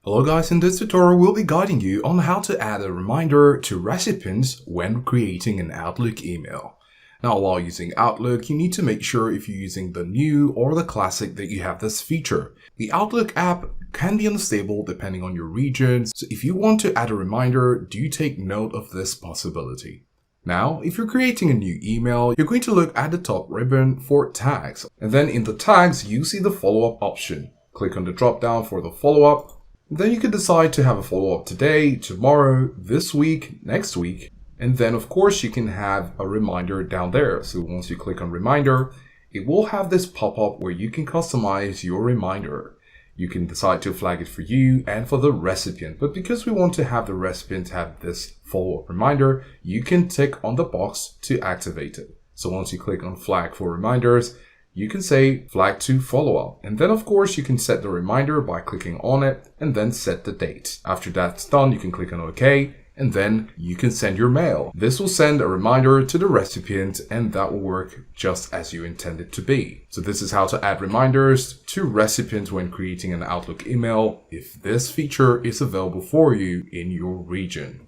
Hello guys, in this tutorial we'll be guiding you on how to add a reminder to recipients when creating an Outlook email. Now while using Outlook, you need to make sure if you're using the new or the classic that you have this feature. The Outlook app can be unstable depending on your region, so if you want to add a reminder, do take note of this possibility. Now, if you're creating a new email, you're going to look at the top ribbon for tags, and then in the tags you see the follow-up option. Click on the drop down for the follow-up. Then you can decide to have a follow-up today, tomorrow, this week, next week, and then of course you can have a reminder down there. So once you click on reminder, it will have this pop-up where you can customize your reminder. You can decide to flag it for you and for the recipient, but because we want to have the recipient have this follow-up reminder, you can tick on the box to activate it. So once you click on flag for reminders, you can say flag to follow up. And then of course you can set the reminder by clicking on it and then set the date. After that's done, you can click on OK and then you can send your mail. This will send a reminder to the recipient and that will work just as you intended to be. So this is how to add reminders to recipients when creating an Outlook email if this feature is available for you in your region.